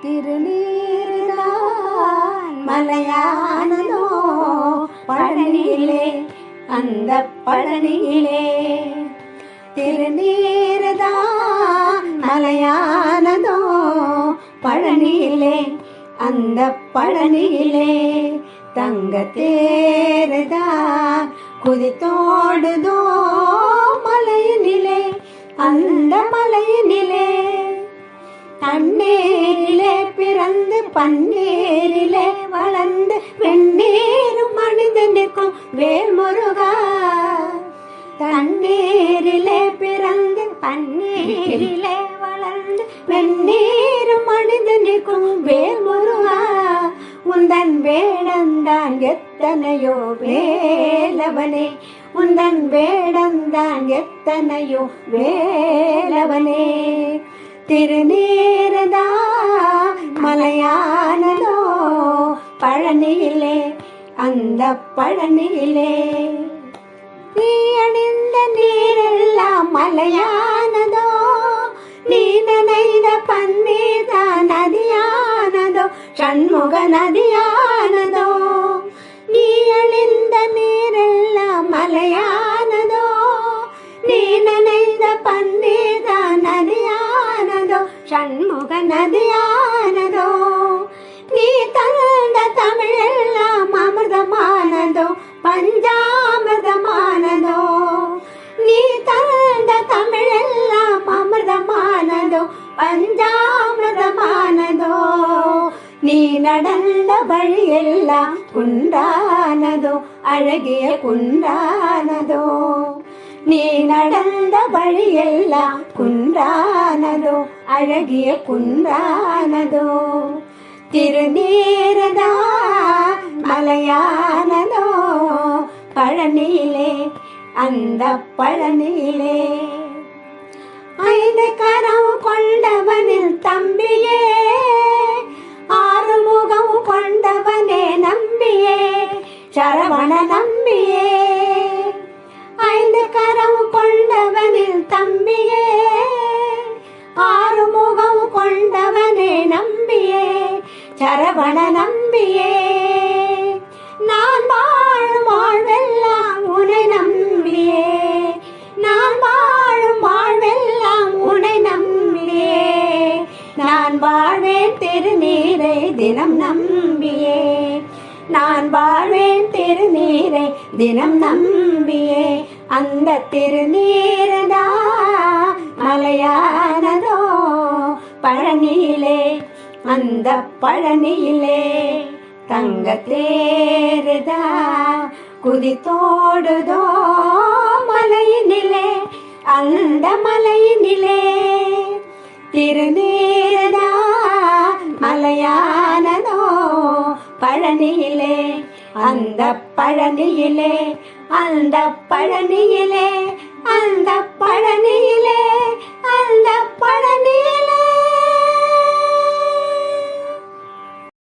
திருநீர்தான் மலையானதோ பழனியிலே, அந்த பழனியிலே. திருநீர்தான் மலையானதோ பழனியிலே, அந்த பழனியிலே. தங்க தேருதான் குதித்தோடுதோ மலையினிலே, அந்த மலையினிலே. தண்ணீரிலே பிறந்து பன்னீரிலே வளர்ந்து வெந்நீரும் அணிந்து நிற்கும் வேல்முருகா. தண்ணீரிலே பிறந்து பன்னீரிலே வளர்ந்து வெந்நீரும் அணிந்து நிற்கும் வேல்முருகா. உந்தன் வேடந்தான் எத்தனையோ வேலவனே, உந்தன் வேடந்தான் எத்தனையோ வேலவனே. திருநீர்தான் மலையானதோ பழனியிலே, அந்த பழனியிலே. நீ அணிந்த நீரெல்லாம் மலையானதோ, நீ நனைந்த பன்னீர் தான் நதியானதோ, சண்முக நதியானதோ. நீ அணிந்த நீரெல்லாம் மலையானதோ, நீ நனைந்த பன்னீர் தான் நதியானதோ, சண்முக நதியானதோ. நீ தந்த தமிழெல்லாம் அமிர்தமானதோ, பஞ்சாமிர்தமானதோ. நீ தந்த தமிழெல்லாம் அமிர்தமானதோ, பஞ்சாமிர்தமானதோ. நீ நடந்த வழியெல்லாம் குன்றானதோ, அழகிய குன்றானதோ. நீ நடந்த வழியெல்லாம் குன்றானதோ, அழகிய குன்றானதோ. திருநீர்தான் மலையானதோ பழனியிலே, அந்த பழனியிலே. ஐந்து கரம் கொண்டவனில் தம்பியே, ஆறு முகம் கொண்டவனே நம்பியே, சரவண நம்பியே. ஐந்து கரம் கொண்டவனில் தம்பியே, ஆறு முகம் கொண்டவனே நம்பியே, சரவண நம்பியே. நான் வாழும் வாழ்வெல்லாம் உனை நம்பியே, நான் வாழும் வாழ்வெல்லாம் உனை நம்பியே. நான் வாழ்வேன் திருநீரை தினம் நம்பியே, நான் வாழ்வேன் திருநீரை தினம் நம்பியே. அந்த திருநீர்தான் மலையானதோ பழனியிலே, அந்த பழனியிலே. தங்க தேருதான் குதித்தோடுதோ மலையினிலே, அந்த மலையினிலே. திருநீர்தான் மலையானதோ பழனியிலே, அந்த பழனியிலே, அந்த பழனியிலே.